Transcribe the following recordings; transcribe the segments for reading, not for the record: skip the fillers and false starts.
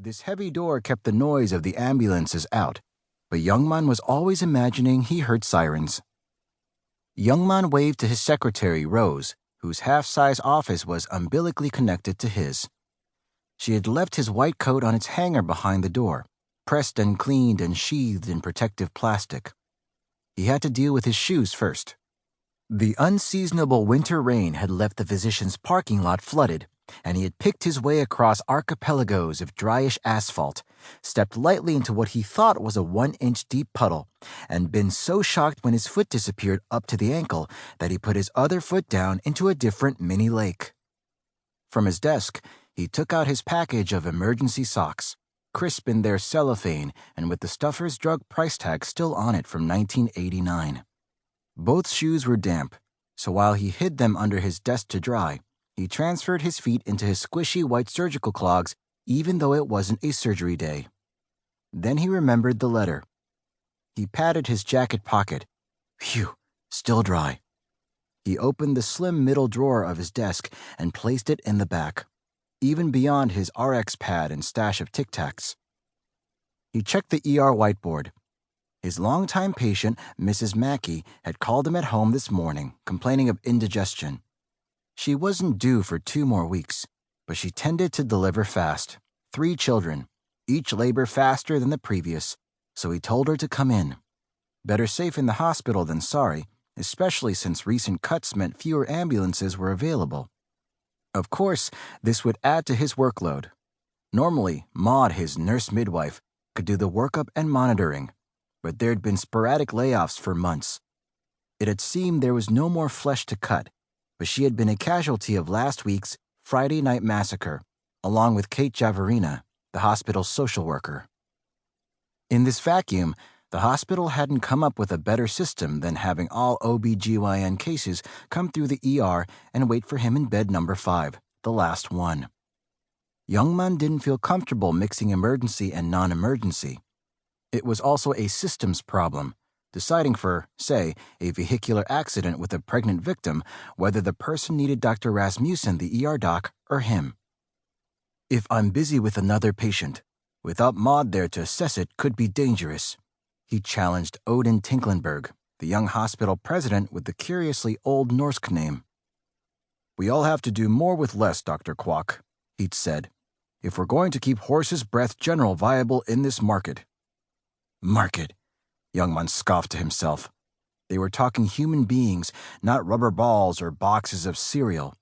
This heavy door kept the noise of the ambulances out, but Youngman was always imagining he heard sirens. Youngman waved to his secretary, Rose, whose half-size office was umbilically connected to his. She had left his white coat on its hanger behind the door, pressed and cleaned and sheathed in protective plastic. He had to deal with his shoes first. The unseasonable winter rain had left the physician's parking lot flooded, and he had picked his way across archipelagos of dryish asphalt, stepped lightly into what he thought was a 1-inch deep puddle, and been so shocked when his foot disappeared up to the ankle that he put his other foot down into a different mini lake. From his desk, he took out his package of emergency socks, crisp in their cellophane and with the stuffer's drug price tag still on it from 1989. Both shoes were damp, so while he hid them under his desk to dry, he transferred his feet into his squishy white surgical clogs even though it wasn't a surgery day. Then he remembered the letter. He patted his jacket pocket. Phew, still dry. He opened the slim middle drawer of his desk and placed it in the back, even beyond his RX pad and stash of Tic Tacs. He checked the ER whiteboard. His longtime patient, Mrs. Mackey, had called him at home this morning, complaining of indigestion. She wasn't due for 2 more weeks, but she tended to deliver fast. 3 children, each labor faster than the previous, so he told her to come in. Better safe in the hospital than sorry, especially since recent cuts meant fewer ambulances were available. Of course, this would add to his workload. Normally, Maud, his nurse midwife, could do the workup and monitoring, but there'd been sporadic layoffs for months. It had seemed there was no more flesh to cut, but she had been a casualty of last week's Friday night massacre, along with Kate Javerina, the hospital's social worker. In this vacuum, the hospital hadn't come up with a better system than having all OB/GYN cases come through the ER and wait for him in bed number 5, the last one. Youngman didn't feel comfortable mixing emergency and non-emergency. It was also a systems problem, deciding for, say, a vehicular accident with a pregnant victim, whether the person needed Dr. Rasmussen, the ER doc, or him. If I'm busy with another patient, without Maud there to assess it could be dangerous, he challenged Odin Tinklenberg, the young hospital president with the curiously old Norse name. We all have to do more with less, Dr. Kwok, he'd said, if we're going to keep Horse's Breath General viable in this market. Market, Youngman scoffed to himself. They were talking human beings, not rubber balls or boxes of cereal.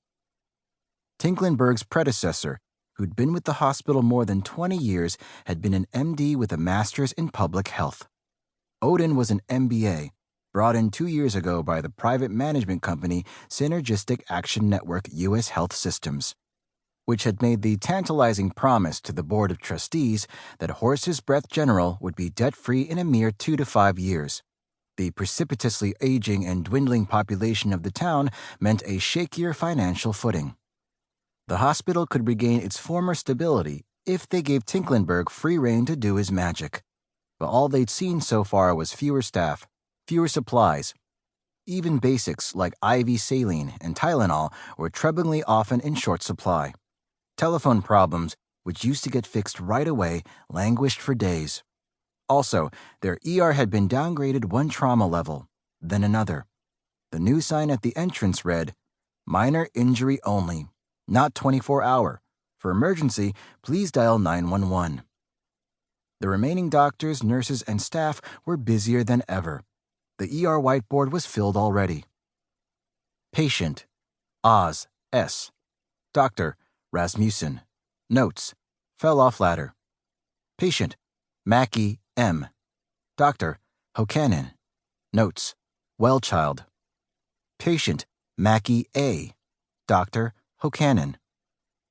Tinklenberg's predecessor, who'd been with the hospital more than 20 years, had been an MD with a master's in public health. Odin was an MBA, brought in 2 years ago by the private management company Synergistic Action Network U.S. Health Systems, which had made the tantalizing promise to the Board of Trustees that Horse's Breath General would be debt-free in a mere 2 to 5 years. The precipitously aging and dwindling population of the town meant a shakier financial footing. The hospital could regain its former stability if they gave Tinklenberg free rein to do his magic. But all they'd seen so far was fewer staff, fewer supplies. Even basics like IV saline and Tylenol were troublingly often in short supply. Telephone problems, which used to get fixed right away, languished for days. Also, their ER had been downgraded 1 trauma level, then another. The new sign at the entrance read, Minor injury only, not 24-hour. For emergency, please dial 911. The remaining doctors, nurses, and staff were busier than ever. The ER whiteboard was filled already. Patient, Oz, S. Doctor, Rasmussen. Notes, fell off ladder. Patient, Mackey, M. Doctor, Hokanen. Notes, well child. Patient, Mackey, A. Doctor, Hokanen.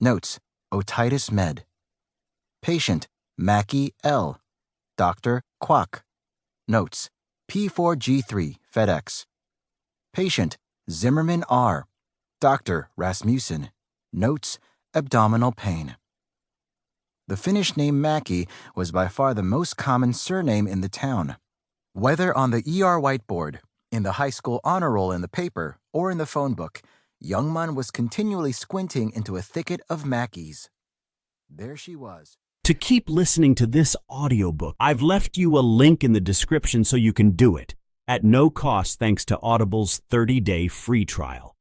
Notes, otitis med. Patient, Mackey, L. Dr. Kwok. Notes, P4G3, FedEx. Patient, Zimmerman, R. Dr. Rasmussen. Notes, abdominal pain. The Finnish name Mackey was by far the most common surname in the town. Whether on the ER whiteboard, in the high school honor roll in the paper, or in the phone book, Youngman was continually squinting into a thicket of Mackeys. There she was. To keep listening to this audiobook, I've left you a link in the description so you can do it, at no cost thanks to Audible's 30-day free trial.